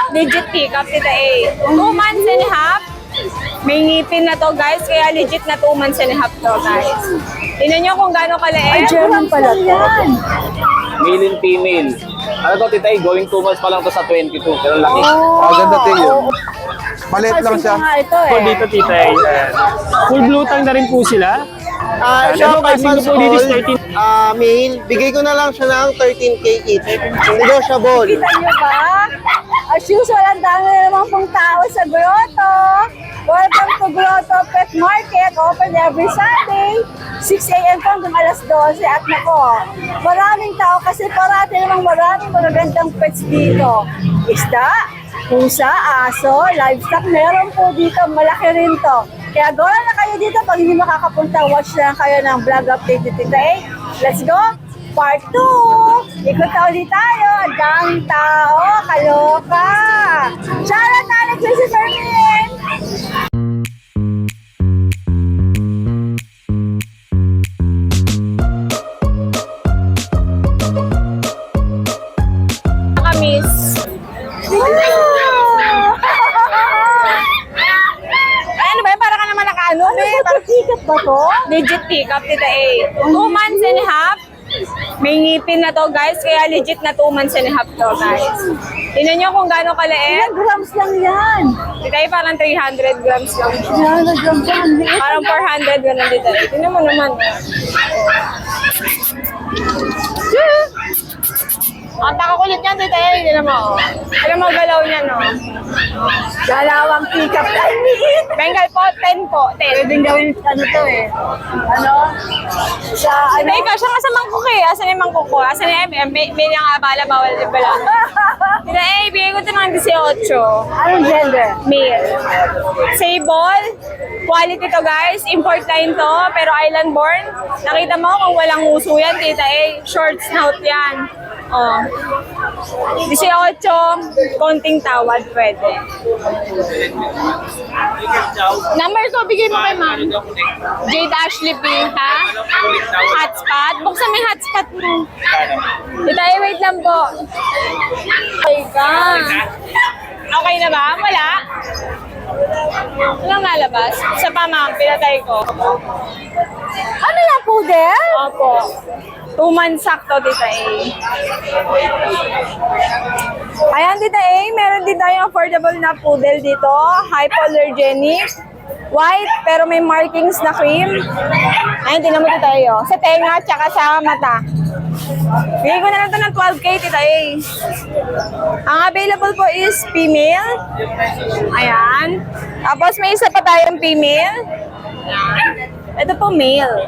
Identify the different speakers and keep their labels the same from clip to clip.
Speaker 1: Legit pick-up, Tita A. 2 months and a half. May ngipin na to, guys. Kaya legit na 2 months and a half to, guys. Tingnan nyo kung gaano kaliit.
Speaker 2: German pala to.
Speaker 3: Male and female. Ano to, Tita A? Going 2 months pa lang to sa 22. Pero laki.
Speaker 4: Ganda tayo. Maliit lang siya.
Speaker 2: Ito
Speaker 5: Po dito, Tita A. Full blue tongue na rin po sila.
Speaker 6: Siya,
Speaker 5: Ano
Speaker 6: 5
Speaker 5: pricing
Speaker 6: months
Speaker 5: ko po dito is
Speaker 6: old,
Speaker 5: 13.
Speaker 6: male. Bigay ko na lang siya ng 13K each. Negotiable.
Speaker 2: Kita nyo ba? As usual, ang dami na naman pong tao sa Grotto. Welcome to Grotto Pet Market. Open every Sunday. 6 a.m. hanggang alas 12. At nako, maraming tao kasi parati namang maraming magagandang pets dito. Isda, pusa, aso, livestock. Meron po dito. Malaki rin to. Kaya gawin na kayo dito. Pag hindi makakapunta, watch na lang kayo ng vlog update dito today. Let's go! Part 2! Ikot na ulit tayo. Ang daming tao. Kaloka! Shoutout na Alex si Fermin!
Speaker 1: Kamis. Ano ba? Para ka naman nakaano.
Speaker 2: Parang ticket ba to?
Speaker 1: Legit pick-up, Tita A. 2 months and a half. May ngipin na to, guys. Kaya legit na 2 months and a half to, guys. Tingnan nyo kung gaano kaliit.
Speaker 2: Ilang grams lang yan?
Speaker 1: Tita A, parang 300 grams lang.
Speaker 2: Yan, grams yan. Liit.
Speaker 1: Parang 400, ganun, Tita A. Tingnan mo naman. Ang pakakulit niyan, Tita A. Tingnan mo. Alam mo, galaw niya, no?
Speaker 2: Dalawang pick-up. Ay, liit!
Speaker 1: Bengal po, 10 po. 10.
Speaker 2: Pwedeng gawin ano to eh. Ano? Sa ano?
Speaker 1: Hindi, ikaw siya nga sa mangkok eh. Asan yung mangkok ko? Asan yung may nang abala, bawal din pala. Tita A, bigay ko ito ng 18.
Speaker 2: Anong gender?
Speaker 1: Male. Sable. Quality to, guys. Import line to, pero island born. Nakita mo kung walang uso yan, Tita A. Short snout yan. Oh. 18, konting tawad pwede. Number ko, bigay mo kay ma'am. Jade Ashley P, ha? Hotspot. Buksan mo yung hotspot mo. Tita A, wait lang po. Teka. Okay na ba? Wala? Walang lalabas? Sa pa, ma'am. Pinatay ko.
Speaker 2: Ano yan, poodle?
Speaker 1: Opo. 2 months sakto, Tita A. Ayan, Tita A. Meron din tayong affordable na poodle dito. Hypoallergenic. White, pero may markings na cream. Ayan, tingnan mo, Tita A. Sa tenga, tsaka sa mata. Bigay ko na lang ito ng 12K, Tita A. Ang available po is female. Ayan. Tapos may isa pa tayong female. Ayan. Ito po male.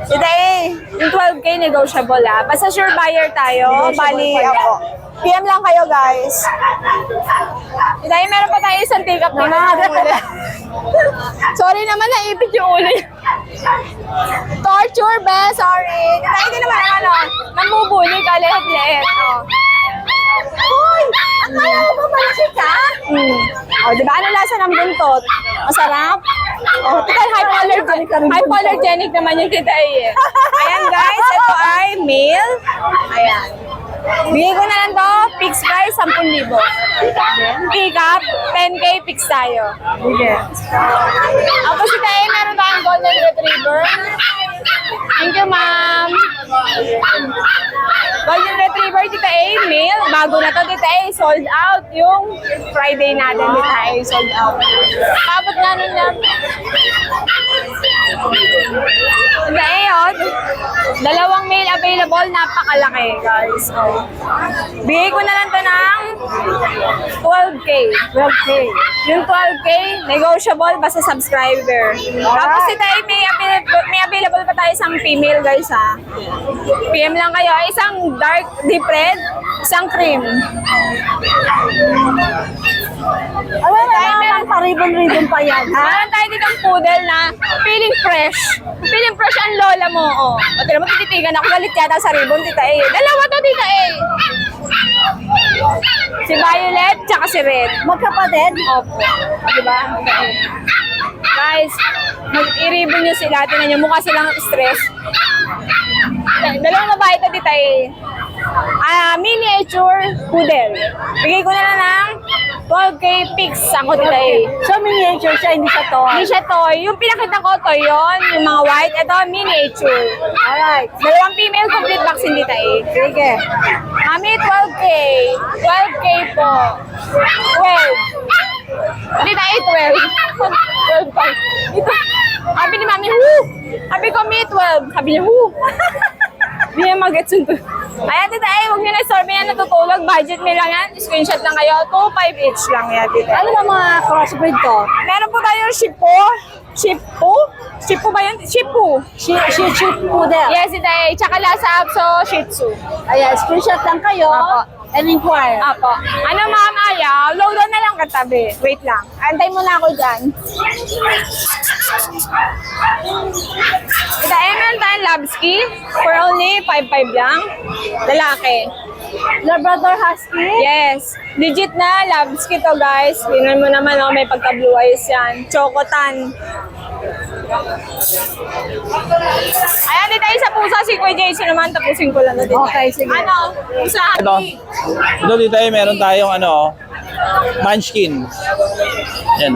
Speaker 1: Tita A, yung 12K negotiable ha. Basta sure buyer tayo. Bali, ako. PM lang kayo, guys. Tita A, meron pa tayo isang pick-up na Sorry naman, naipit yung ulo. Torture, be. Sorry. Tita A, hindi naman ano. Mamubuli ka, lehet-lehet. Oh.
Speaker 2: Hoy! Akala mo ba malaki ka?
Speaker 1: O, di ba? Ano lasa ng buntot? Masarap? O, total hypoallergenic naman yung Tita A eh. Ayan guys, ito ay male. Ayan. Bigay ko na lang to, fixed price, 10,000. Pick up, 10K fix tayo. Tapos Tita A, meron tayong golden retriever. Thank you, ma'am. Golden retriever, Tita A, male. Bago na to, Tita A, sold out. Yung Friday natin, Tita A, sold out. Tapos na nun lang. Tita A, oh, dalawang male available, napakalaki, guys. Oh. Bigay ko na lang to ng 12K.
Speaker 2: 12K.
Speaker 1: Yung 12K, negotiable basta subscriber. Tapos Tita A, may available pa tayo isang female, guys, ha. PM lang kayo. Isang dark deep red, isang cream.
Speaker 2: Ano na pa-ribbon-ribbon pa yan, ha?
Speaker 1: Meron tayo dito ang poodle na feeling fresh. Feeling fresh ang lola mo, oh. O, tira mo, tititigan ako. Galit yata sa ribbon, Tita A. Dalawa to, Tita A. Si Violet, tsaka si Red.
Speaker 2: Magkapatid?
Speaker 1: Opo. Diba? Guys, mag-i-ribbon nyo sila. Tingnan nyo, mukha silang stress. Dalawang babae ito, Tita A. Miniature poodle. Bigay ko na lang ng 12K fix ako Tita A.
Speaker 2: So, miniature siya, hindi siya toy.
Speaker 1: Hindi siya toy. Yung pinakita ko toy yun, yung mga white. Ito, miniature.
Speaker 2: Alright.
Speaker 1: Dalawang female complete vaccine Tita A.
Speaker 2: Sige.
Speaker 1: Mami, 12K. 12K po. 12. Tita A, 12. 12 pa. Ito. Sabi ni Mami, whoo! Sabi ko, may 12. Sabi niya, whoo! Hindi niya mag-gets yun. Ayan, Tita A, huwag niyo na store. May natutulog. Budget may lang yan. Screenshot lang kayo. 2.5 each lang yan, Tita A.
Speaker 2: Ano ba mga crossbreed to?
Speaker 1: Meron po tayong Shih-Tzu. Shih-Tzu? Shih-Tzu ba yun? Shih-Tzu.
Speaker 2: Shih Tzu poodle.
Speaker 1: Yes, Tita A. Tsaka Lhasa Apso, Shih-Tzu.
Speaker 2: Ayan, screenshot lang kayo.
Speaker 1: Apo.
Speaker 2: And inquire.
Speaker 1: Apo. Ano ma'am, ayaw? Low down na lang katabi. Wait lang. Antay muna ako dyan. Ito, meron tayong Labsky for only 5.5 lang. Lalaki.
Speaker 2: Labrador Husky.
Speaker 1: Yes. Legit na Labsky to, guys. Tingnan mo naman, oh, may pagka-blue eyes yan. Chocotan. Ayan, dito isa pusa si Kuya Jason naman. Tapusin ko lang na dito.
Speaker 2: Okay, sige.
Speaker 1: Ano? Pusa.
Speaker 3: Ito. Ito dito ay meron tayong Munchkin. Yan.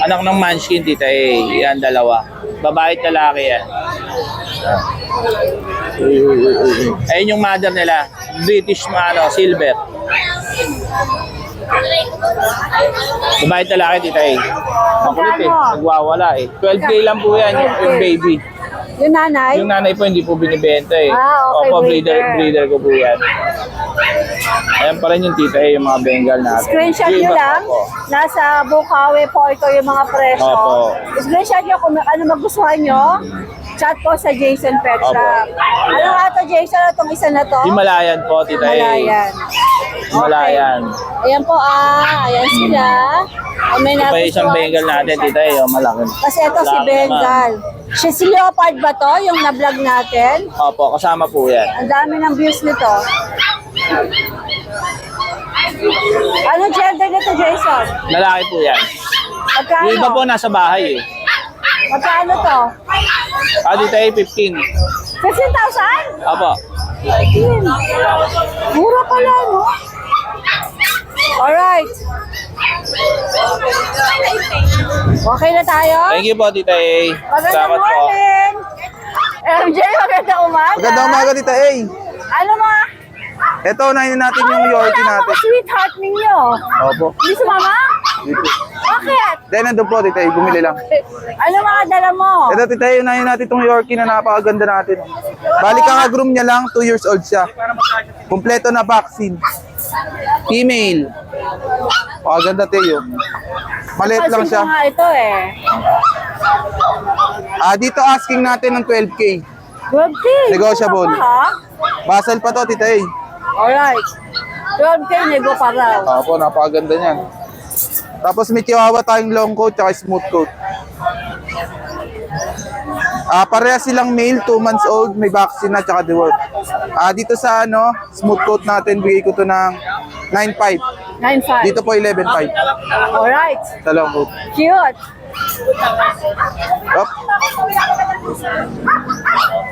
Speaker 3: Anak ng Munchkin dito ay yan, dalawa. Babae at lalaki yan. Ayun yung mother nila. British silver. Babae at lalaki dito ay. Makulit eh. Nagwawala eh. 12K lang po yan yung baby.
Speaker 2: Yung nanay.
Speaker 3: Yung nanay po hindi po binibenta eh.
Speaker 2: Ah, okay,
Speaker 3: Opo,
Speaker 2: breeder.
Speaker 3: breeder ko po yan. Ayan pa rin yung tita eh, yung mga Bengal natin.
Speaker 2: Screenshot
Speaker 3: Yung
Speaker 2: nyo
Speaker 3: iba
Speaker 2: lang.
Speaker 3: po.
Speaker 2: Nasa Bukawi po ito yung mga presyo.
Speaker 3: Opo.
Speaker 2: Screenshot nyo kung ano magustuhan nyo. Chat po sa Jason Pet
Speaker 3: Opo.
Speaker 2: Shop. Ano nga to, Jason? Itong isa na to?
Speaker 3: Himalayan po, tita eh.
Speaker 2: Himalayan.
Speaker 3: Himalayan.
Speaker 2: Ayan po, ayan sila. May
Speaker 3: Ito pa isang
Speaker 2: nagustuhan.
Speaker 3: Bengal natin, tita eh, malaki.
Speaker 2: Kasi ito si
Speaker 3: Malaki
Speaker 2: Bengal. Si Leopard ba to? Yung na-vlog natin?
Speaker 3: naman. Opo, kasama po yan.
Speaker 2: Ang dami ng views nito. Ano gender nito, Jason?
Speaker 3: Lalaki po yan.
Speaker 2: Magkano?
Speaker 3: Yung iba po nasa bahay eh.
Speaker 2: Magkano to?
Speaker 3: Dito eh, 15.
Speaker 2: 15,000?
Speaker 3: Opo.
Speaker 2: Mura pala, no? Alright. Okay na tayo?
Speaker 3: Thank you po, tita eh.
Speaker 2: Magandang
Speaker 3: Salamat po.
Speaker 2: morning! MJ, magandang umaga.
Speaker 4: Magandang umaga, Tita A.
Speaker 2: Ano mga?
Speaker 4: Ito, unahin natin yung
Speaker 2: Ano
Speaker 4: Yorkie
Speaker 2: wala
Speaker 4: natin.
Speaker 2: mga sweetheart ninyo?
Speaker 4: Opo.
Speaker 2: Hindi sumama?
Speaker 4: Dito.
Speaker 2: Bakit?
Speaker 4: Then, nandun po, Tita A. Bumili lang.
Speaker 2: Ano mga dala mo?
Speaker 4: Ito, Tita A, unahin natin itong Yorkie na napakaganda natin. Balik ang groom niya lang, 2 years old siya. Kompleto na vaccine. Female. Pakaganda, Teo. Maliit lang
Speaker 2: Pansin
Speaker 4: siya.
Speaker 2: ko nga ito eh.
Speaker 4: Dito asking natin ng 12K.
Speaker 2: 12K.
Speaker 4: Negotiable.
Speaker 2: Mura pa, ha?
Speaker 4: Basal pa to, Tita A.
Speaker 2: Alright. 12K, nego pa raw.
Speaker 4: Opo, napakaganda niyan. Tapos may chihuahua tayong long coat at smooth coat. Pareha silang male, 2 months old, may vaccine na tsaka deworm. Dito sa smooth coat natin, bigay ko to ng 9.5.
Speaker 2: 9.5.
Speaker 4: Dito po 11.5
Speaker 2: Alright.
Speaker 4: sa long coat.
Speaker 2: Cute.
Speaker 4: Up.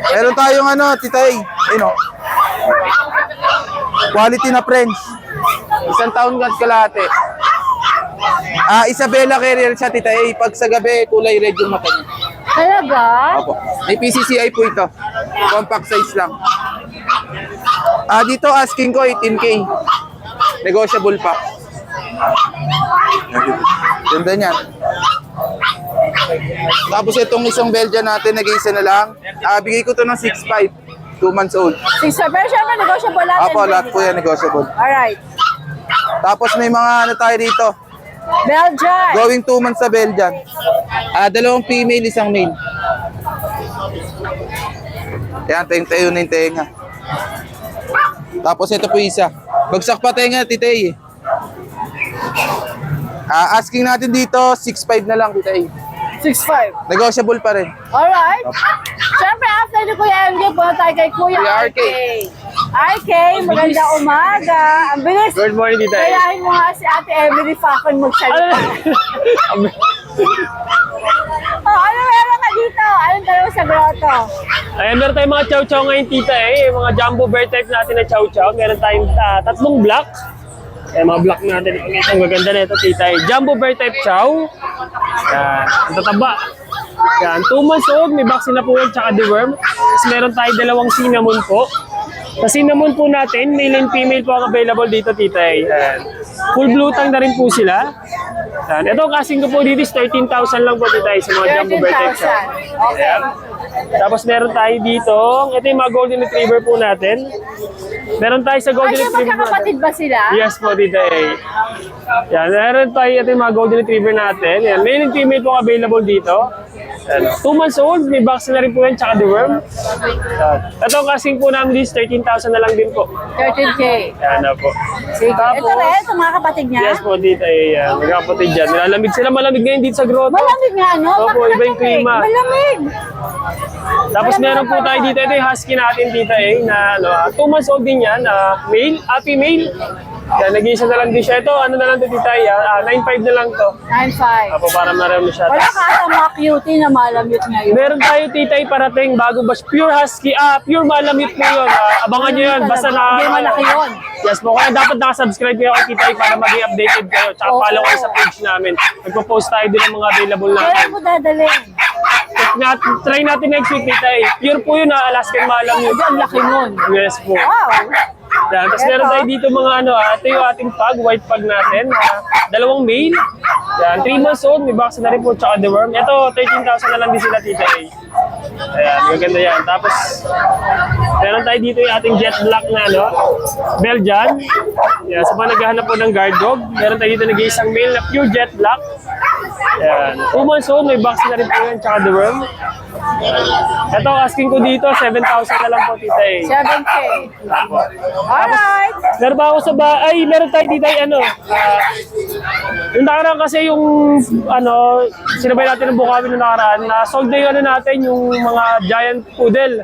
Speaker 4: Meron tayong Tita A. Quality na French. 1 taon at kalahati. Isabella Carrier siya, Tita A. Pag sa gabi, kulay red yung mata niya.
Speaker 2: Talaga?
Speaker 4: Opo. May PCCI po ito. Compact size lang. Dito asking ko 18K. Negotiable pa. Ganda niyan. Tapos itong isang Belgian natin, nag-iisa na lang. Bigay ko to ng 6.5. 2 months old.
Speaker 2: Pero syempre, negotiable lang.
Speaker 4: Opo, lahat po yan negotiable.
Speaker 2: Alright.
Speaker 4: Tapos may mga tayo dito.
Speaker 2: Belgian.
Speaker 4: Going 2 months sa Belgian. 2 female, 1 male. Yan, tayo na yung tenga. Tapos ito po isa. Bagsak pa tenga, Tita A. Asking natin dito, 6.5 na lang, Tita A.
Speaker 2: 6.5.
Speaker 4: Negotiable pa rin.
Speaker 2: Alright. Siyempre, after ni Kuya MJ, punta tayo kay Kuya
Speaker 4: Kuya
Speaker 2: RK. RK, magandang umaga. Ang bilis.
Speaker 5: Good morning, tita eh.
Speaker 2: Kayahin mo nga si Ate Emily Facon magsalita. Ano meron ka dito? Anong dalawa sa grotto?
Speaker 5: Ayan, meron tayong mga chow-chow ngayon, tita eh. Yung mga jumbo bear type natin na chow-chow. Meron tayong 3 black. Yan, mga black natin. Ito, ang gaganda na ito, titay. Jumbo bear type chow. Yan, ang tataba. Yan, 2 months old, may vaccine na po yan, tsaka deworm. Tapos meron tayo dalawang cinnamon po. Sa cinnamon po natin, male and female po ang available dito, titay. Yan. Full blue tongue na rin po sila. Yan. Ito, casing ko po dito is 13,000 lang po, titay, sa mga jumbo bear type chow.
Speaker 2: 13,000. Okay.
Speaker 5: Yan. Tapos meron tayo dito, ito yung mga golden retriever po natin. Meron tayo sa
Speaker 2: Ay,
Speaker 5: golden
Speaker 2: yung
Speaker 5: retriever
Speaker 2: magkakapatid ba sila?
Speaker 5: Yes po, titay. Yan, meron tayo, ito yung mga golden retriever natin. Yan, male and female po available dito. Yan, 2 months old, may vaccine na rin po yan, tsaka deworm. Yan. Ito kasing po namin is 13,000 na lang din po.
Speaker 2: 13K.
Speaker 5: Yan na po.
Speaker 2: Sige.
Speaker 5: Tapos-
Speaker 2: Ito rin, itong mga kapatid niya.
Speaker 5: Yes po, titay. Yan, magkapatid dyan. Nilalamig sila, malamig ngayon dito sa grotto.
Speaker 2: Malamig nga, no?
Speaker 5: Opo,
Speaker 2: Bakit
Speaker 5: iba yung
Speaker 2: malamig?
Speaker 5: klima.
Speaker 2: Malamig.
Speaker 5: Tapos meron po tayo dito, ito yung husky natin, tita na 2 months old din yan, male, female. Yan, nag-iisa na lang din siya. Ito, ano na lang ito, tita, 9.5 na lang to.
Speaker 2: 9.5.
Speaker 5: Apo, para marami siya.
Speaker 2: Wala ka ata mga cutie na malamit ngayon.
Speaker 5: Meron tayo, tita, parating bagong batch, pure husky, pure malamit po yun. Abangan nyo yun, basta na...
Speaker 2: Hindi, malaki yun.
Speaker 5: Yes po, kaya dapat nakasubscribe kayo kay Tita para maging updated kayo. Tsaka
Speaker 2: Oo.
Speaker 5: follow kayo sa page namin. Nagpo-post tayo din ng mga available
Speaker 2: Kaya
Speaker 5: natin.
Speaker 2: mo dadalhin.
Speaker 5: Try natin next week, Tita. Pure po yun, Alaskan malamit.
Speaker 2: Ang laki nun.
Speaker 5: Yes po.
Speaker 2: Wow.
Speaker 5: Yan. Tapos meron tayo dito mga ito yung ating pug, white pug natin. Dalawang male. Yan, 3 months old, may vaccine na rin po, tsaka deworm. Ito, 13,000 na lang din sila, Tita. Ayan, maganda yan. Tapos, meron tayo dito yung ating jet black na Belgian. Yan, sa mga naghahanap po ng guard dog, meron tayo dito nag-iisang male na pure jet black. Ayan, 2 months old, may vaccine na rin po yan, tsaka deworm. Ito, asking ko dito, 7,000 na lang po, Tita.
Speaker 2: 7K. Alright.
Speaker 5: Meron pa ako sa bahay, meron tayo dito yung nakaraan kasi yung sinabay natin ng Bukawi nung nakaraan, na-sold na yung natin, yung mga giant poodle.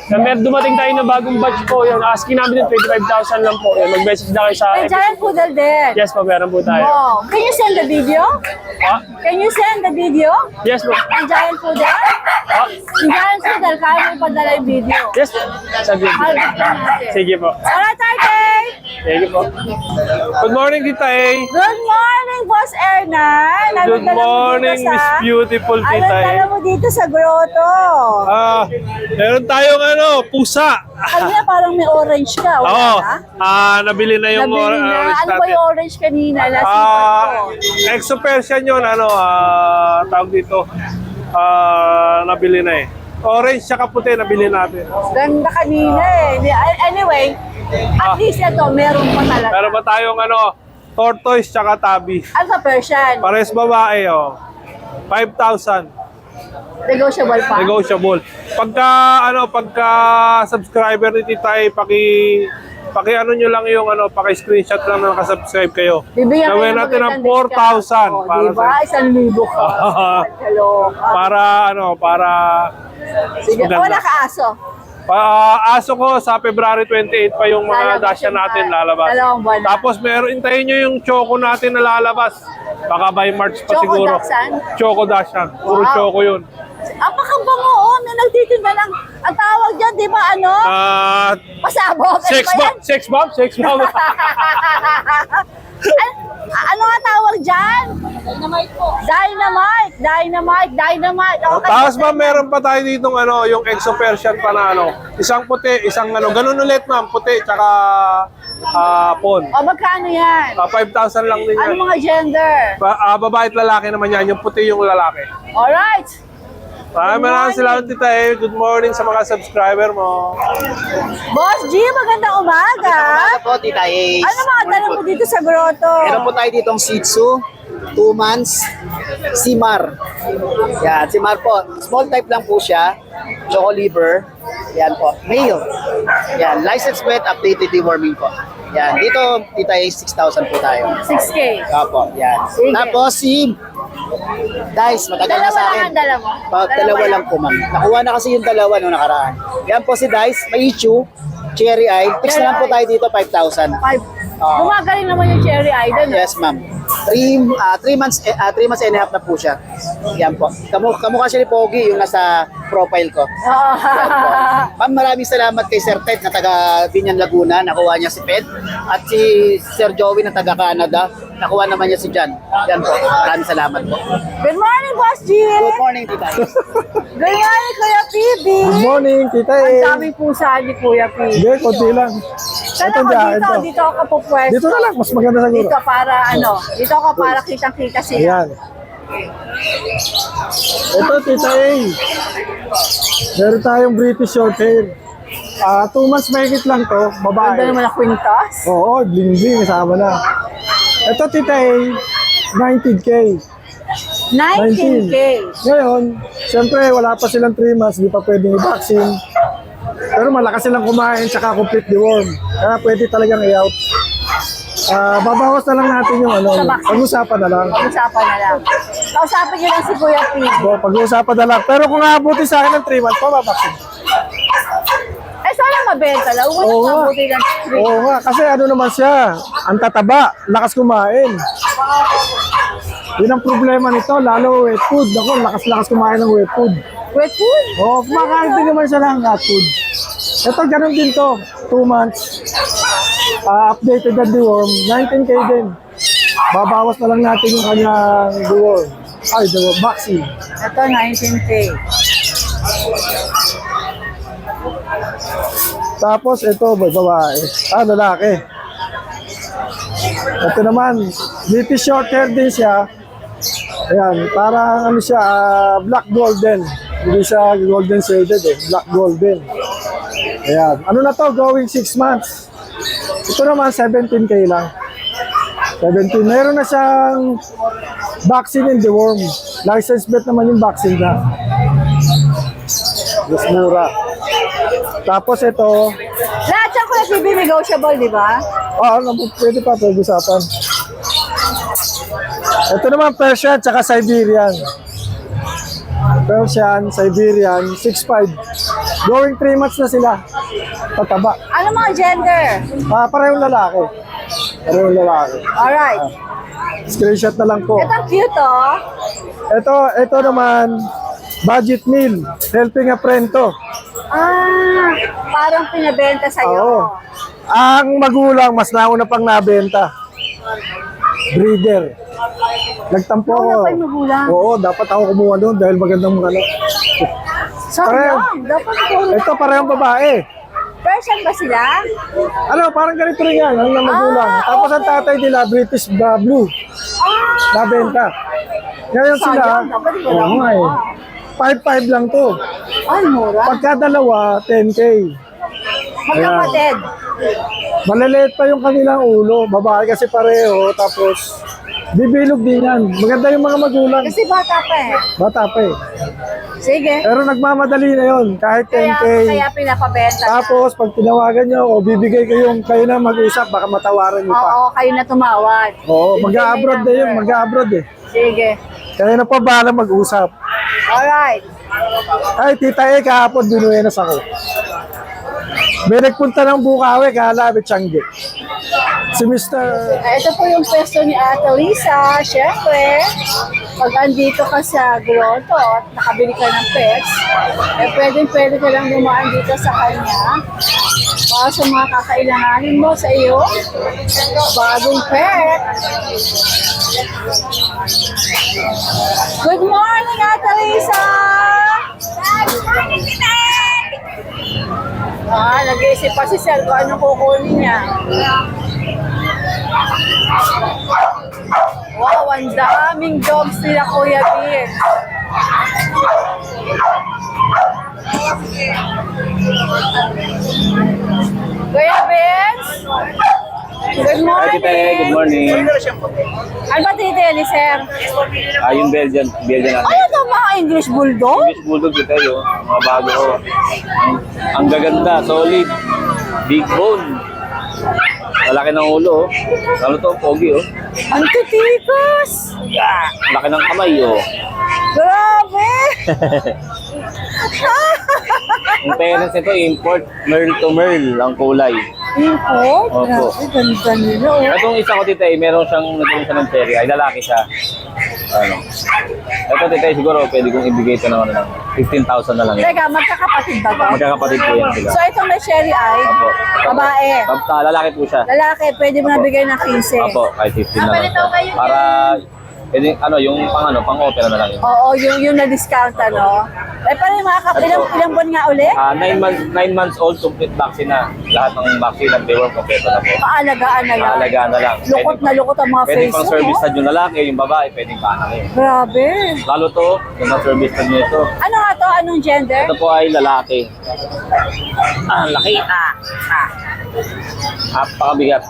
Speaker 5: Na meron dumating tayo na bagong batch po, yung asking namin yung 25,000 lang po. Yun, mag-message na kayo sa
Speaker 2: May giant poodle din.
Speaker 5: Yes po, meron po tayo.
Speaker 2: Wow. Can you send the video?
Speaker 5: Ah,
Speaker 2: Can you send the video?
Speaker 5: yes po.
Speaker 2: Ang giant poodle?
Speaker 5: Ah,
Speaker 2: Yung giant poodle, kaya mo ipadala yung video.
Speaker 5: yes po. Sabi ko. Sige po.
Speaker 2: Alright, Tite!
Speaker 5: Sige po. Good morning, Tita A.
Speaker 2: Good morning, Boss Ernan!
Speaker 7: Good morning, Miss Beautiful
Speaker 2: Anong
Speaker 7: Tita.
Speaker 2: dala mo dito sa grotto?
Speaker 7: Meron tayong pusa.
Speaker 2: Kanina parang may orange ka. Wala
Speaker 7: Oo.
Speaker 2: na?
Speaker 7: Nabili na yung
Speaker 2: Nabili na.
Speaker 7: orange
Speaker 2: Ano ba
Speaker 7: natin.
Speaker 2: yung orange kanina? Nasipan ko.
Speaker 7: Exo Persian yun, tawag dito. Nabili na eh. Orange tsaka puti, nabili natin.
Speaker 2: Ganda kanina eh. Anyway, at least ito, meron pa talaga.
Speaker 7: Meron ba tayong tortoise tsaka tabi.
Speaker 2: Ano sa Persian?
Speaker 7: Pares babae, 5,000.
Speaker 2: Negotiable pa?
Speaker 7: Negotiable. Pagka subscriber ni Tita, paki nyo lang yung paki-screenshot lang na nakasubscribe kayo.
Speaker 2: Bibigyan
Speaker 7: Gawin natin ng 4,000 para
Speaker 2: diba? 1,000 ka. Kaloka.
Speaker 7: para
Speaker 2: Sige,
Speaker 7: maganda.
Speaker 2: wala ka aso.
Speaker 7: Aso ko sa February 28 pa yung mga
Speaker 2: Lalabas
Speaker 7: dasya
Speaker 2: yung
Speaker 7: natin
Speaker 2: mga
Speaker 7: lalabas.
Speaker 2: dalawang buwan na.
Speaker 7: Tapos hintayin nyo yung choco natin na lalabas. Baka by March pa
Speaker 2: Choco
Speaker 7: siguro.
Speaker 2: Dachshund?
Speaker 7: Choco Dachshund. Puro
Speaker 2: Wow.
Speaker 7: choco yun.
Speaker 2: Apakabango, may nagtitinda ng, ang tawag dyan, di ba, pasabog.
Speaker 7: Sex bomb? Sex bomb? Sex bomb?
Speaker 2: Ano nga tawag dyan? Dynamite po. Dynamite. Okay,
Speaker 7: Tapos meron pa tayo ditong yung Exo Persian pa na isang puti, isang ganun ulit ma'am, puti, tsaka pon.
Speaker 2: O, magkano yan?
Speaker 7: 5,000 lang din
Speaker 2: Ano
Speaker 7: yan.
Speaker 2: mga gender?
Speaker 7: Babae at lalaki naman yan, yung puti yung lalaki.
Speaker 2: Alright.
Speaker 7: Maraming salamat Tita A. Good morning sa mga subscriber mo.
Speaker 2: Boss G, magandang umaga.
Speaker 8: po, Tita Ace.
Speaker 2: Ano mga dala mo dito sa grotto?
Speaker 8: Meron po tayo ditong Shih Tzu, 2 months, Simar. Yan, Simar po. Small type lang po siya. Choco liver. Yan po. Male. Yan, licensed vet, updated deworming po. Yan, dito, Tita Ace, 6,000 po tayo.
Speaker 2: 6K.
Speaker 8: Opo, yan.
Speaker 2: Sige.
Speaker 8: Tapos si Dice, matagal na
Speaker 2: Dalawa
Speaker 8: sa
Speaker 2: lang
Speaker 8: akin.
Speaker 2: ang dala mo?
Speaker 8: Dalawa lang po, ma'am. Nakuha na kasi yung dalawa nung nakaraan. Yan po si Dice, may issue, cherry eye. Fix na lang po tayo dito, 5,000.
Speaker 2: 5. Gumagaling naman yung cherry eye doon.
Speaker 8: Yes, ma'am. 3 months, 3 months and a half na po siya. Yan po. Kamukha siya ni Pogi, yung nasa profile ko. Yan po. Ma'am, maraming salamat kay Sir Ted na taga Binyan, Laguna. Nakuha niya si Ped. At si Sir Joey na taga Canada. Nakuha naman niya si Jan. Yan po. Maraming salamat po.
Speaker 2: Good morning, Boss Jean!
Speaker 8: Good morning, tita.
Speaker 2: Good morning, Kuya PB!
Speaker 9: Good morning, Tita
Speaker 2: Ang
Speaker 9: E.
Speaker 2: daming pusa ni Kuya PB.
Speaker 9: Hindi, konti lang.
Speaker 2: Saan ako dito ako pupwesto.
Speaker 9: Dito na lang, mas maganda siguro.
Speaker 2: Dito para dito ako para kitang-kita sila.
Speaker 9: Ayan. Ito, Tita A. Meron tayong British Shorthair. 2 months mahigit lang to,
Speaker 2: Ganda
Speaker 9: babae.
Speaker 2: naman ang kwintas.
Speaker 9: Oo, bling-bling, kasama na. Ito, Tita A, 19K.
Speaker 2: 19K.
Speaker 9: Ngayon, siyempre wala pa silang 3 months, di pa pwedeng i-vaccine. Pero malakas silang kumain, tsaka complete deworm. Kaya pwede talagang i-out. Babawas na lang natin yung pag-usapan na lang.
Speaker 2: Pag-usapan na lang. Kausapin niyo lang si Kuya PB.
Speaker 9: Pag-usapan na lang. Pero kung aabuti sa akin ng 3 months, pababaksin.
Speaker 2: Eh, sana mabenta lang. Huwag
Speaker 9: Oo
Speaker 2: na
Speaker 9: nga.
Speaker 2: mabuti ng
Speaker 9: Oo nga, kasi ano naman siya, ang tataba, lakas kumain. Yun ang problema nito, lalo wet food. Ako, lakas-lakas kumain ng wet food.
Speaker 2: wet food.
Speaker 9: Oo, kumakain din naman siya ng hot food. Ito, ganun din to, 2 months. Updated na deworm, 19K din. Babawas na lang natin yung kanyang deworm. Ay, deworm, vaccine.
Speaker 2: Ito, 19K.
Speaker 9: Tapos ito, babae. Lalaki. Ito naman, British Shorthair din siya. Ayan, parang siya, black golden. Hindi siya golden shaded black golden. Ayan, ano na to, going 6 months. Ito naman, 17K lang. 17. Meron na siyang vaccine and deworm. License bet naman yung vaccine na. Mas mura. Tapos ito,
Speaker 2: Lahat siya Kuya PB negotiable, di ba?
Speaker 9: pwede pa, pag-usapan. Ito naman, Persian, tsaka Siberian. Persian, Siberian, 6'5". Going 3 months na sila. Pataba.
Speaker 2: Ano mga gender?
Speaker 9: Parehong lalaki. Parehong lalaki.
Speaker 2: Alright.
Speaker 9: Screenshot na lang po.
Speaker 2: Ito ang cute, oh.
Speaker 9: Ito naman, budget meal. Helping a friend to.
Speaker 2: Parang pinabenta
Speaker 9: Oo.
Speaker 2: sa'yo.
Speaker 9: Ang magulang, mas nauna pang nabenta. Breeder. Nagtampo
Speaker 2: Nauna
Speaker 9: ako.
Speaker 2: pa yung magulang?
Speaker 9: Oo, dapat ako kumuha doon dahil magandang mga anak.
Speaker 2: Sayang. Dapat ito.
Speaker 9: Ito parehong babae.
Speaker 2: Persian ba sila?
Speaker 9: Parang ganito rin yan, ang magulang. Tapos ang tatay nila, British Blue. Nabenta. Ngayon sila,
Speaker 2: Sayang. Dapat ito lang.
Speaker 9: oo nga eh. 5'5" lang to.
Speaker 2: Ay, mura.
Speaker 9: Pagka dalawa, 10K.
Speaker 2: Magkapatid.
Speaker 9: Maliliit pa yung kanilang ulo. Babae kasi pareho. Tapos, bibilog din yan. Maganda yung mga magulang.
Speaker 2: Kasi bata pa eh.
Speaker 9: Bata pa eh.
Speaker 2: Sige.
Speaker 9: Pero nagmamadali na yon kahit 10K.
Speaker 2: Kaya pinapabenta na.
Speaker 9: Tapos, pag tinawagan nyo o bibigay kayo na mag-usap, baka matawaran nyo pa.
Speaker 2: Oo, kayo na tumawad.
Speaker 9: Oo, mag-a-abroad na yun. Mag-a-abroad eh.
Speaker 2: Sige.
Speaker 9: Kaya na pa bahala mag-usap.
Speaker 2: Alright.
Speaker 9: Ay, Tita E, kahapon binuenas ako. May nagpunta ng Bukawi, kahalabit Tiangge. Si Mr.
Speaker 2: Ito po yung pwesto ni Ate Lisa. Siyempre, pag andito ka sa grotto at nakabili ka ng pets, pwede ka lang dumaan dito sa kanya para sa mga kakailanganin mo sa iyo. Bagong pet. Good morning, Ate Lisa! Nag-iisip pa si Sel kung anong kukunin niya. Wow, ang daming dogs nila, Kuya Bir. Kuya Vince? Good morning.
Speaker 3: Good morning.
Speaker 2: Ano ba titili, sir?
Speaker 3: Yung Belgian natin.
Speaker 2: Ano ito mga English Bulldog?
Speaker 3: English Bulldog dito yun. Mga bago ko. Ang gaganda, solid. Big bone. Malaki ng ulo, oh. Ano to? Pogi, oh.
Speaker 2: Ang titikas!
Speaker 3: Yeah. Laki ng kamay, oh.
Speaker 2: Grabe!
Speaker 3: Ang parents nito, import, merl to merl ang kulay.
Speaker 2: Import?
Speaker 3: Opo.
Speaker 2: Grabe, ganda nila. Oh.
Speaker 3: Itong isa ko tita, meron siyang nagkaroon siya ng cherry. Ay, lalaki siya. Ano. Ito tita, siguro pwede kong ibigay ito ng 15,000 na lang yun.
Speaker 2: Teka, magkakapatid ba to?
Speaker 3: Magkakapatid po yan sila.
Speaker 2: So, itong may cherry eye,
Speaker 3: Opo.
Speaker 2: babae.
Speaker 3: Lalaki po siya.
Speaker 2: Lalaki, pwede mo nabigay ng 15.
Speaker 3: Opo, kahit 15 na lang. Para, pwede, pang opera na lang yun.
Speaker 2: Oo, yung na-discount, ano. Eh, paano yung mga ilang buwan nga ulit?
Speaker 3: 9 months old, complete vaccine na. Lahat ng vaccine ng deworm, kompleto na po.
Speaker 2: Paalagaan na lang.
Speaker 3: Alagaan na lang.
Speaker 2: Lukot na lukot ang mga
Speaker 3: Pwede
Speaker 2: face
Speaker 3: pang
Speaker 2: mo,
Speaker 3: service
Speaker 2: no?
Speaker 3: na yung lalaki, yung babae, pwedeng paanakin.
Speaker 2: Grabe.
Speaker 3: Lalo to, yung na-service na nito.
Speaker 2: Ano nga to? Anong gender?
Speaker 3: Ito po ay lalaki. Laki. Napakabigat.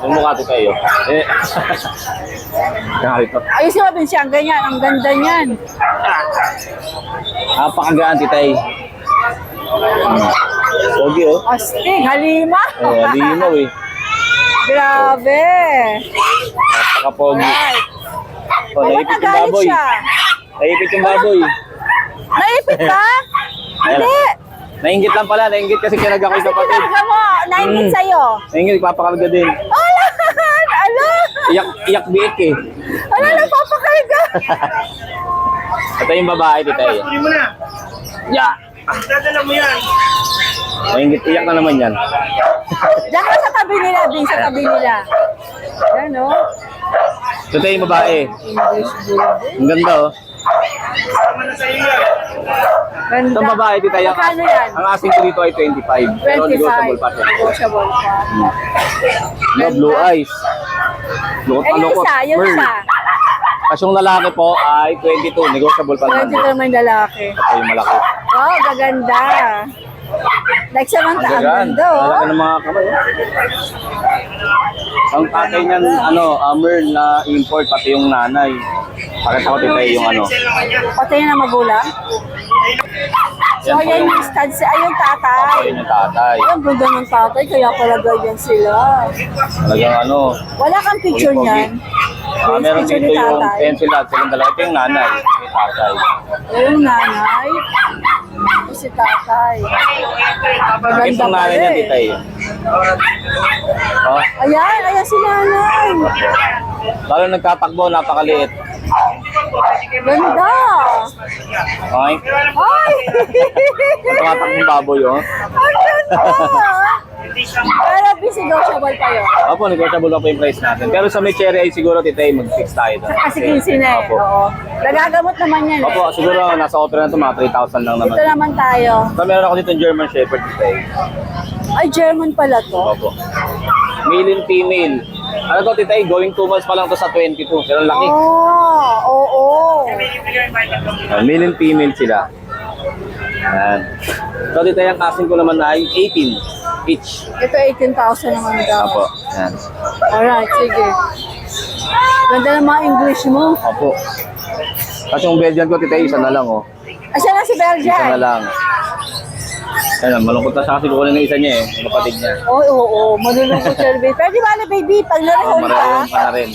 Speaker 3: Yung mukha ito kayo. Narito.
Speaker 2: Ayos nga din siya, ganyan. Ang ganda niyan.
Speaker 3: Napakagaan titay. Pogi oh.
Speaker 2: Astig, halima.
Speaker 3: Limaw eh.
Speaker 2: Grabe.
Speaker 3: Napaka-pogi.
Speaker 2: Alright.
Speaker 3: Oh,
Speaker 2: Ba't
Speaker 3: naipit yung
Speaker 2: nagalit
Speaker 3: baboy.
Speaker 2: siya?
Speaker 3: Naipit yung baboy.
Speaker 2: Naipit ka? Hindi.
Speaker 3: Nainggit lang pala. Nainggit kasi kinarga ko
Speaker 2: Kasi
Speaker 3: yung kapatid.
Speaker 2: kinarga mo. Naipit sa'yo.
Speaker 3: Nainggit, ipapakarga din.
Speaker 2: Ala! Ala!
Speaker 3: Iyak biik eh.
Speaker 2: Ala, nagpapakarga.
Speaker 3: Ito yung babae titay. Nainggit, iyak na naman yan.
Speaker 2: Diyan ka sa tabi nila, Bing, sa tabi nila. Yan, no?
Speaker 3: Ito yung babae. Ang ganda oh.
Speaker 2: Ganda.
Speaker 3: Itong babae titay.
Speaker 2: Magkano yan?
Speaker 3: Ang asing ko dito ay 25. Pero
Speaker 2: 25.
Speaker 3: negotiable pa siya.
Speaker 2: Negotiable pa.
Speaker 3: No, blue eyes. Lukot
Speaker 2: Eh,
Speaker 3: na
Speaker 2: yung
Speaker 3: lukot.
Speaker 2: isa, yung
Speaker 3: Pearl.
Speaker 2: isa.
Speaker 3: Kasi yung lalaki po ay 22. Negotiable pa naman.
Speaker 2: 22 naman lalaki.
Speaker 3: Ito yung malaki.
Speaker 2: Wow, gaganda. Like Samantha, ang
Speaker 3: Gagan.
Speaker 2: ganda, oh.
Speaker 3: Lalaki ng mga kamay. Oh. Ang tatay niyan, Merl na import, pati yung nanay. Pakita ko titay yung
Speaker 2: Pati na magulang. So,
Speaker 3: Yan po
Speaker 2: ayan
Speaker 3: yung-
Speaker 2: yung studs, ay yung tatay.
Speaker 3: Ayun yung tatay.
Speaker 2: Ay, ang ganda ng tatay, kaya pala ganyan sila.
Speaker 3: Talagang
Speaker 2: Wala kang picture
Speaker 3: Pogi.
Speaker 2: niyan.
Speaker 3: meron
Speaker 2: Picture
Speaker 3: dito
Speaker 2: ni
Speaker 3: yung
Speaker 2: tatay.
Speaker 3: pencil at silang dalawa. Ito yung nanay. Yung tatay.
Speaker 2: Ayun, nanay. Ito si tatay. Maganda
Speaker 3: Itong
Speaker 2: pa
Speaker 3: nanay niya
Speaker 2: rin.
Speaker 3: titay. Oh,
Speaker 2: Ayan, ayan si nanay.
Speaker 3: lalo nagtatakbo, napakaliit.
Speaker 2: Ganda.
Speaker 3: Okay?
Speaker 2: Ay!
Speaker 3: Tumatakbong baboy, oh.
Speaker 2: Ang ganda. Pero negotiable pa yun.
Speaker 3: Opo, negotiable pa po yung price natin. Pero sa may cherry ay siguro titay, mag-fix tayo doon.
Speaker 2: Kasi 15 na eh.
Speaker 3: Opo.
Speaker 2: Oo. Nagagamot naman yan eh.
Speaker 3: Opo, siguro nasa opera na ito, mga 3,000 lang naman.
Speaker 2: Ito naman tayo.
Speaker 3: So, meron ako dito yung German Shepherd titay.
Speaker 2: Ay, German pala to.
Speaker 3: Opo. Male and female. Ano to titay, going 2 months pa lang to sa 22. Pero ang laki.
Speaker 2: Oo.
Speaker 3: Male and female sila. Yan. So titay, ang casting ko naman ay 18 each.
Speaker 2: Ito 18,000 naman daw.
Speaker 3: Opo. Yan.
Speaker 2: Alright, sige. Ganda ng mga English mo.
Speaker 3: Opo. Kasi yung Belgian ko titay, isa na lang oh.
Speaker 2: Asya na si
Speaker 3: Isa na
Speaker 2: Belgian?
Speaker 3: lang. Ayan, malungkot na siya kasi kukunin ng isa niya eh, yung kapatid niya.
Speaker 2: Oo. Malulungkot siya, baby. Pwede ba na, baby? Pag
Speaker 3: Oh,
Speaker 2: narahon ka,
Speaker 3: marami pa na rin.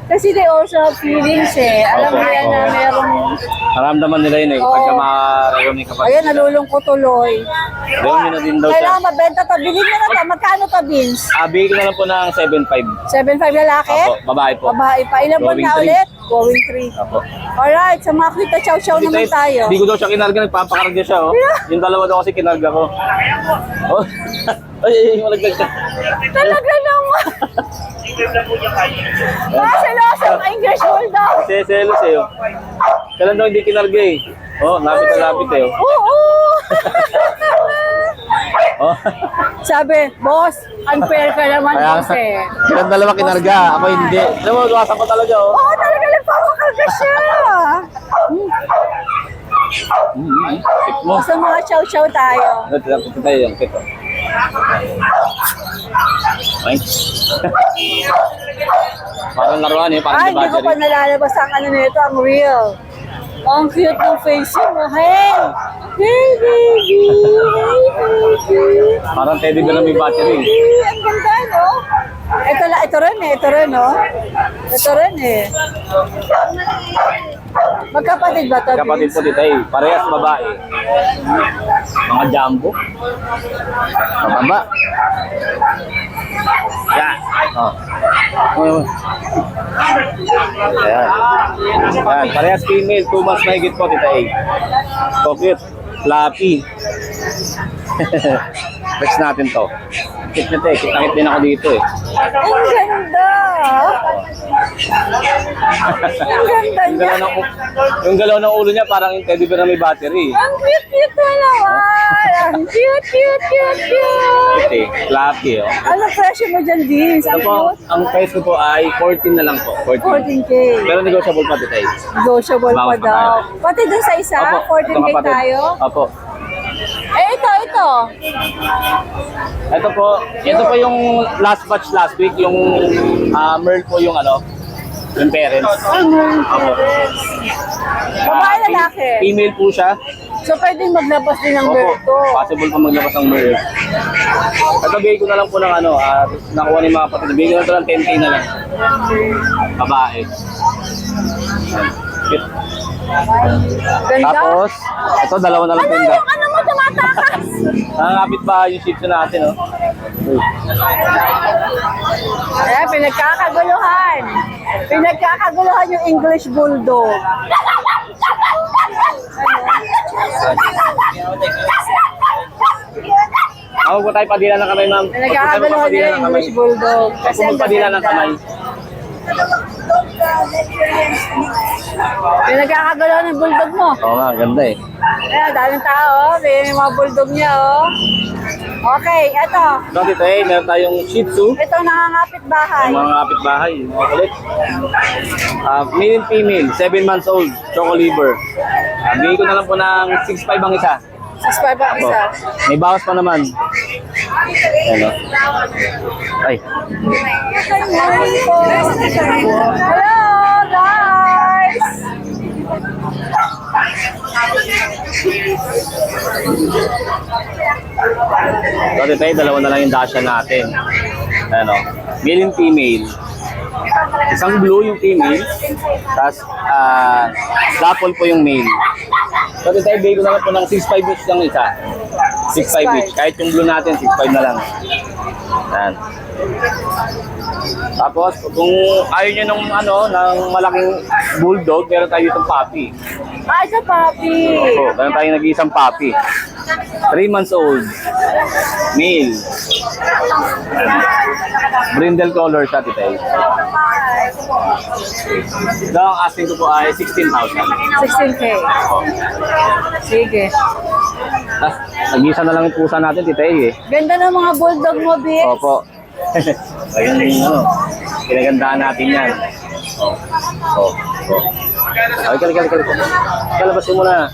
Speaker 2: kasi they also have feelings eh. Alam
Speaker 3: Opo,
Speaker 2: nila na
Speaker 3: oo.
Speaker 2: merong,
Speaker 3: Naramdaman nila yun eh,
Speaker 2: Oo.
Speaker 3: pagka makarayon ng kapatid.
Speaker 2: ayun, nalulungkot tuloy.
Speaker 3: Gawin nyo na din daw siya.
Speaker 2: Kailangan mabenta to. Bilhin nyo na to. Magkano to, Vince?
Speaker 3: Bigay ko na lang po ng 7.5.
Speaker 2: 7.5 lalaki?
Speaker 3: Opo, babae po.
Speaker 2: Babae pa. Ilang buwan
Speaker 3: Going
Speaker 2: na
Speaker 3: three.
Speaker 2: ulit? Going 3.
Speaker 3: Opo.
Speaker 2: Alright, sa mga kita chow-chow naman tayo.
Speaker 3: Hindi ko daw siya kinarga, nagpapakarga siya oh. Yung dalawa daw kasi kinarga ko. Oh. Ay, malagdag ka.
Speaker 2: Talaga naman. Mga seloso, English Bulldog.
Speaker 3: Kasi selos eh oh. Kailan daw hindi kinarga eh. Oh, lapit na lapit eh oh.
Speaker 2: Oo.
Speaker 3: Oh.
Speaker 2: Sabi, boss, unfair ka naman
Speaker 3: Kaya
Speaker 2: boss eh.
Speaker 3: kailan dalawa kinarga, ako hindi. Alam mo, luwasan ko talaga oh.
Speaker 2: Oo, talaga nagpapakarga siya.
Speaker 3: Tip mo.
Speaker 2: Sa mga chow-chow tayo.
Speaker 3: Ito tayo yung tip oh. Ay. Parang laruan eh, parang
Speaker 2: Ay, hindi ko pa
Speaker 3: debuggery.
Speaker 2: nalalabas ang ano nito, ang real. Ang cute ng face mo. Hey! Hey, baby! Hey, baby!
Speaker 3: Parang teddy bear na may battery.
Speaker 2: Ang ganda, no? Ito rin eh, ito rin, no? Ito rin eh. Magkapatid ba to?
Speaker 3: Kapatid po Tita A. Parehas babae. Mga jumbo. Mababa. Yan. Oh. Ayan. Ayan. Parehas female. 2 months na higit po Tita A. So cute. Fluffy. Flex natin to. Kit na te. Kit din ako dito eh.
Speaker 2: Ang ganda! Ang ganda
Speaker 3: Yung
Speaker 2: niya!
Speaker 3: galaw ng, yung galaw ng ulo niya parang yung teddy bear na may battery.
Speaker 2: Ang cute na naman! Ang cute!
Speaker 3: Ito eh. Fluffy oh.
Speaker 2: Ano presyo mo dyan, Jeans?
Speaker 3: Ito
Speaker 2: Ang
Speaker 3: po,
Speaker 2: cute!
Speaker 3: ang price ko po ay 14 na lang po. 14.
Speaker 2: 14K.
Speaker 3: Pero negotiable pa Tita A.
Speaker 2: Negotiable pa
Speaker 3: Bawas pa
Speaker 2: daw.
Speaker 3: tayo.
Speaker 2: Pati dun sa isa,
Speaker 3: Opo,
Speaker 2: 14K
Speaker 3: ito kapatid.
Speaker 2: tayo.
Speaker 3: Opo.
Speaker 2: Eh, ito.
Speaker 3: Ito po yung last batch last week, yung Merl po yung ano, yung parents. Opo.
Speaker 2: Babae, lalaki.
Speaker 3: Female po siya.
Speaker 2: So, pwedeng maglabas din ng
Speaker 3: Opo.
Speaker 2: bird to.
Speaker 3: Possible po maglabas ng Merl. Ito bigay ko na lang po ng ano, nakuha ni mga kapatid. Bigay ko na ito ng 10K na lang. Babae. Cute.
Speaker 2: Ganda.
Speaker 3: Tapos, ito dalawa na lang
Speaker 2: Ano
Speaker 3: tinda.
Speaker 2: yung ano mo tumatakas?
Speaker 3: Nakakapit ba yung shih tzu natin, oh? Uy.
Speaker 2: Eh, pinagkakaguluhan. Pinagkakaguluhan yung English Bulldog.
Speaker 3: Ako po tayo padila ng kamay, ma'am.
Speaker 2: Pinagkakaguluhan yung English Bulldog.
Speaker 3: Kasi magpadila ng kamay.
Speaker 2: Pinagkakaguluhan yung Bulldog mo.
Speaker 3: Oo nga, ganda eh.
Speaker 2: Ayan, daming tao. May mga Bulldog niya, oh. Okay, eto.
Speaker 3: So, dito eh, meron tayong Shih Tzu.
Speaker 2: Ito nangangapit bahay.
Speaker 3: Yung mga kapitbahay, yung mga kulit. Male and female, 7 months old, choco liver. Bigay ko na lang po ng 6.5 ang isa.
Speaker 2: 6'5" ang isa.
Speaker 3: May bawas pa naman. Ayan o. Ay,
Speaker 2: Good morning po. Hello, guys!
Speaker 3: so dito eh, dalawa na lang yung dasha natin. Ayan o. Male and female. Isang blue yung female, tapos dapple po yung male. So dito tayo, bigay ko na lang po ng 6.5 each lang isa. 6.5 each. Kahit yung blue natin, 6.5 na lang. Yan. Tapos, kung ayaw nyo ng, ng malaking bulldog, meron tayo itong puppy.
Speaker 2: Ah, ito, papi.
Speaker 3: Opo, meron tayong nag-iisang puppy. 3 months old. Male. Yan. Brindle color siya, titay. Ito ang asking ko po ay 16,000.
Speaker 2: 16K. Sige.
Speaker 3: Ah, nag-isa na lang yung pusa natin, titay eh.
Speaker 2: Ganda ng mga bulldog mo, Bix.
Speaker 3: Opo. Ayun yung pinagandaan natin yan. Ay, kali. Kalabasin mo na.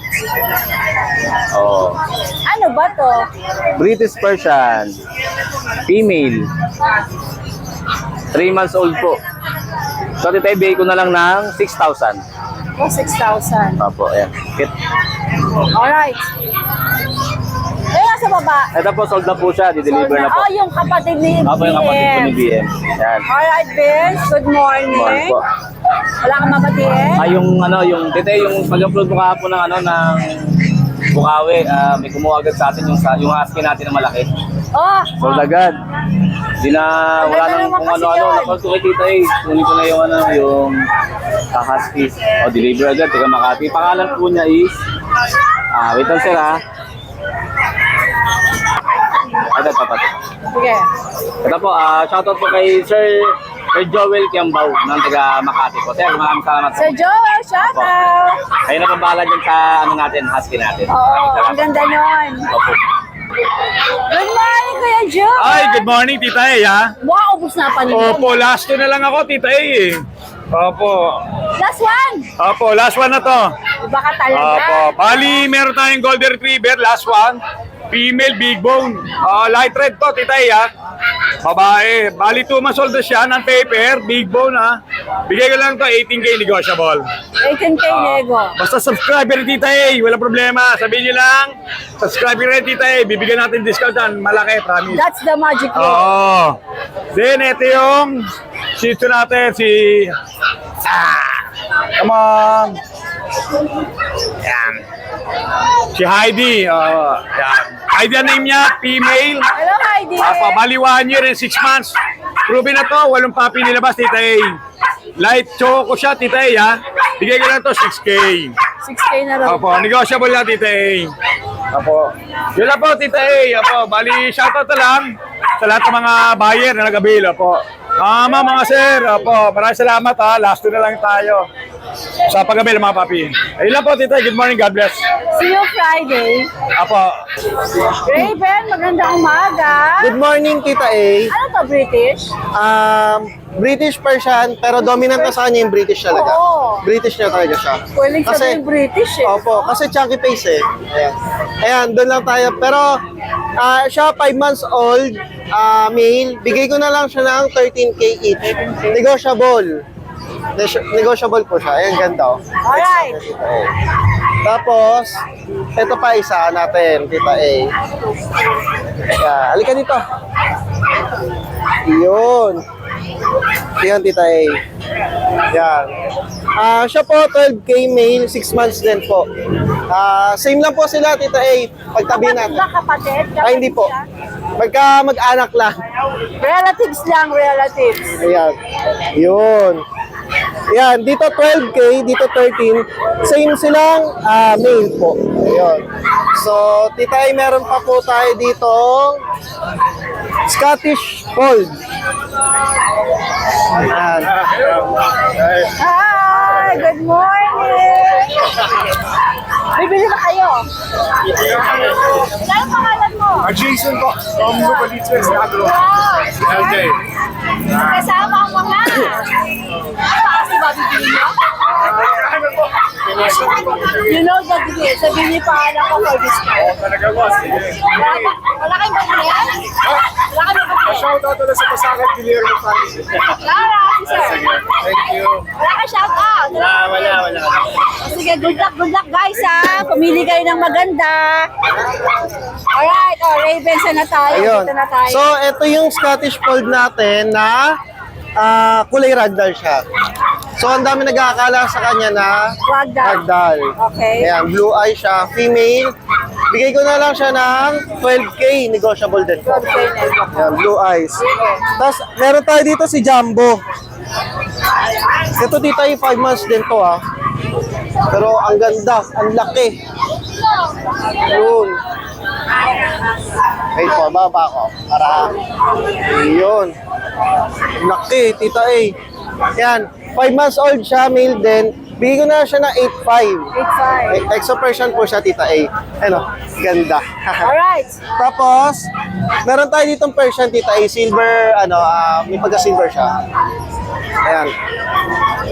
Speaker 2: Ano ba to?
Speaker 3: British Persian. Female. 3 months old po. So, dito ay bigay ko na lang ng 6,000.
Speaker 2: Oh, 6,000.
Speaker 3: Opo, ayan. Kit.
Speaker 2: Alright. Eh, nasa baba.
Speaker 3: Ito po, sold na po siya. Di-deliver na po.
Speaker 2: Oh, yung kapatid ni
Speaker 3: Opo, yung kapatid po ni BM. Ayan.
Speaker 2: Alright, Vince. Good morning.
Speaker 3: Morning po.
Speaker 2: Wala kang mabatiin?
Speaker 3: Yung pag-upload mo kahapon ng Bukawi, may kumuha agad sa atin yung husky natin na malaki.
Speaker 2: Oh,
Speaker 3: Sold agad. Di na, wala
Speaker 2: Maganda
Speaker 3: nang
Speaker 2: naman
Speaker 3: kung
Speaker 2: kasi
Speaker 3: ano-ano.
Speaker 2: yun.
Speaker 3: Napag ko kay tita eh. Kunin ko na yung husky. Deliver agad. Taga Makati. Pangalan po niya is, wait lang sir ha. Ito, papatid.
Speaker 2: sige.
Speaker 3: Ito po, shoutout po kay Sir Joel Kiambao ng taga Makati po. Sir, maraming salamat po.
Speaker 2: Sir Joel, shout out.
Speaker 3: Kayo na pambala dyan sa husky natin.
Speaker 2: Oo, ang ganda nun.
Speaker 3: Opo.
Speaker 2: Good morning, Kuya Joel.
Speaker 7: Ay, good morning, Tita A, ha?
Speaker 2: Wow, ubus na pa nila.
Speaker 7: Opo, last two na lang ako, Tita A, eh. Opo.
Speaker 2: Last one.
Speaker 7: Opo, last one na to.
Speaker 2: Iba ka talaga.
Speaker 7: Opo. Bali, meron tayong Golden Retriever, last one. Female, big bone. Light red to, Tita A, ha? Babae. Bali, 2 months old na siya, ng paper, big bone, ha? Bigay ko lang to, 18K negotiable.
Speaker 2: 18K Lego.
Speaker 7: Basta subscriber ni Tita A, wala problema. Sabihin niyo lang, subscriber ni Tita A, bibigyan natin discount yan. Malaki, promise.
Speaker 2: That's the magic word.
Speaker 7: Oo. Then, ito yung Shih Tzu natin, si... Come on! Yan. Si Heidi. Yan. Heidi ang name niya, female.
Speaker 1: Hello, Heidi.
Speaker 7: Bali 1 year and 6 months. Proven na to, walang papi nilabas, Tita A. Light choco siya, Tita A, ha? Bigay ko lang to, 6K.
Speaker 1: 6K na raw.
Speaker 7: Opo, negotiable lang, Tita A. Opo. Yun lang po, Tita A. Opo, bali, shoutout na lang sa lahat ng mga buyer na nag-avail. Opo. Mga sir, opo, maraming salamat, ha. Last two na lang tayo sa pag-avail, mga papi. Ayun lang po, Tita. Good morning, God bless.
Speaker 1: See you Friday.
Speaker 7: Opo.
Speaker 1: Raven, magandang umaga.
Speaker 6: Good morning, Tita A.
Speaker 1: Ano to, British?
Speaker 6: British Persian, pero dominant na sa kanya yung British talaga.
Speaker 1: Oo.
Speaker 6: British na talaga siya.
Speaker 1: Pwedeng sabihin British eh.
Speaker 6: Opo, kasi chunky face eh. Ayan. Ayan, doon lang tayo. Pero, siya 5 months old, male. Bigay ko na lang siya ng 13K each. Negotiable. Negotiable po siya. Ayan, ganda oh.
Speaker 1: Alright.
Speaker 6: Tita A. Tapos, ito pa isa natin, Tita A. Ayan, halika dito. Yun. Yan, Tita A. Yan. Siya po, 12K male, 6 months din po. Same lang po sila, Tita A. Pagtabi natin.
Speaker 1: Kapatid?
Speaker 6: Ay, hindi po. Magka mag-anak lang.
Speaker 1: Relatives lang, relatives.
Speaker 6: Ayan. Yun. Yan, dito 12K, dito 13. Same silang male po. Ayun. So, Tita A, meron pa po tayo dito Scottish Fold. Ayan.
Speaker 1: Hi, good morning. Bibili ba kayo? Ano pangalan mo?
Speaker 7: Jason po, from Lupalitzes, Agro.
Speaker 1: Wow.
Speaker 7: Okay.
Speaker 1: Kasama ang mga. Ano kasi ba bibili mo? You know the deal. Sabihin niyo pangalan ko for discount.
Speaker 7: Talaga boss.
Speaker 1: Wala kayong bibili? Wala kayong bibili?
Speaker 7: Shoutout na sa Pasakit Guillermo family.
Speaker 1: Lara, si sir.
Speaker 7: Thank you.
Speaker 1: Wala kang shout out.
Speaker 7: Wala.
Speaker 1: Sige, good luck guys ha. Pumili kayo ng maganda. Alright, Ravens na tayo.
Speaker 6: Ayun.
Speaker 1: Dito na tayo.
Speaker 6: So, ito yung Scottish Fold natin na kulay ragdoll siya. So, ang dami nag-aakala sa kanya na
Speaker 1: Ragdoll.
Speaker 6: ragdoll.
Speaker 1: Okay.
Speaker 6: Ayan, blue eye siya, female. Bigay ko na lang siya ng 12K, negotiable din po. Ayan, blue eyes. Tapos, meron tayo dito si Jumbo. Ito dito ay 5 months din to ha. Pero ang ganda, ang laki. Yun. Wait po, baba ko. Para, yun. Laki, Tita A. Yan, 5 months old siya, male din. Bigay ko na siya na 8.5.
Speaker 1: 8.5.
Speaker 6: Exo Persian po siya, Tita A. Ano, ganda.
Speaker 1: Alright.
Speaker 6: Tapos, meron tayo ditong Persian, Tita A. Silver, may pagka-silver siya. Ayan.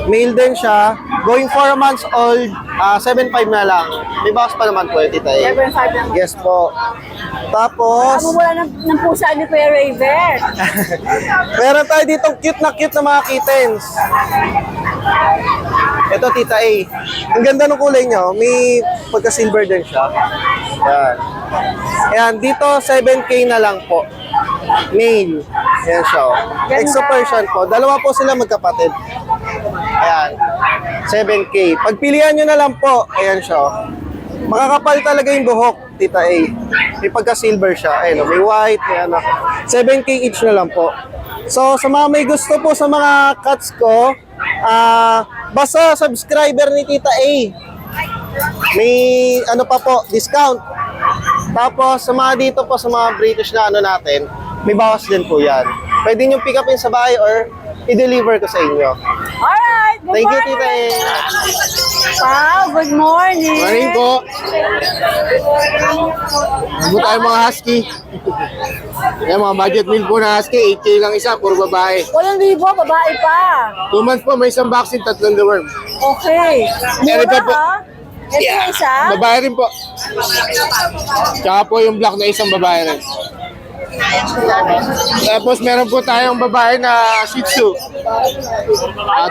Speaker 6: Male din siya. Going 4 months old, 7.5 na lang. May bawas pa naman po, Tita A.
Speaker 1: 7.5 naman.
Speaker 6: Yes po. Tapos,
Speaker 1: Amo mula ng pusa ni Kuya Raven.
Speaker 6: meron tayo ditong cute na mga kittens. Ito, Tita A. Ang ganda ng kulay niya. May pagka-silver din siya. Ayan. Ayan, dito 7K na lang po. Male. Ayan siya. Oh. Exo Persian po. Dalawa po sila magkapatid. Ayan. 7K. Pagpilian nyo na lang po. Ayan siya. Oh. Makakapal talaga yung buhok, Tita A. May pagka-silver siya. Ayan, oh, may white. Ayan, oh. 7K each na lang po. So, sa mga may gusto po sa mga cats ko, basta subscriber ni Tita A, may pa po, discount. Tapos, sa mga dito po, sa mga British na natin, may bawas din po yan. Pwede nyo pick upin sa bahay or i-deliver ko sa inyo.
Speaker 1: Alright, good
Speaker 6: Thank you,
Speaker 1: morning.
Speaker 6: Tita A.
Speaker 1: Wow, good morning.
Speaker 6: Morning po. Ano tayo mga husky? Yan, mga budget meal po na husky. 8K lang isa, puro babae.
Speaker 1: 8,000, babae pa.
Speaker 6: 2 months po, may isang vaccine, 3 deworm.
Speaker 1: Okay.
Speaker 6: Meron
Speaker 1: Mura
Speaker 6: pa po.
Speaker 1: ha? Ito yung isa.
Speaker 6: Babae rin po. Tsaka po yung black na isang babae rin. Tapos meron po tayong babae na Shih Tzu.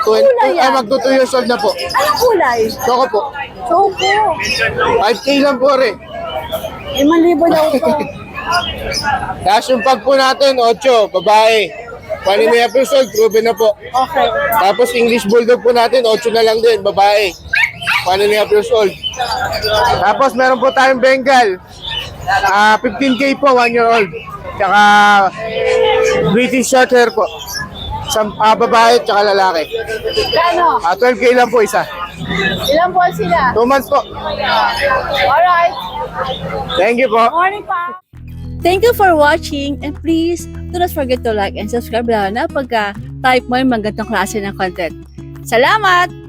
Speaker 1: kulay yan?
Speaker 6: Magto 2 years old na po.
Speaker 1: Anong kulay?
Speaker 6: Choco po.
Speaker 1: Choco.
Speaker 6: 5K lang po rin.
Speaker 1: 5,000 daw ito.
Speaker 6: Tapos yung pag po natin, 8, babae. 1.5 years old, proven na po.
Speaker 1: Okay.
Speaker 6: Tapos English Bulldog po natin, 8 na lang din, babae.
Speaker 4: 1.5 years old. Tapos meron po tayong Bengal. 15K po, 1 year old. Tsaka British Shorthair po. Babae tsaka lalaki.
Speaker 2: Kano?
Speaker 4: 12K lang po isa.
Speaker 2: Ilang buwan sila?
Speaker 4: 2 months po.
Speaker 2: Alright.
Speaker 4: Thank you po.
Speaker 2: Morning pa.
Speaker 10: Thank you for watching and please do not forget to like and subscribe lalo na pagka type mo yung magandang klase ng content. Salamat!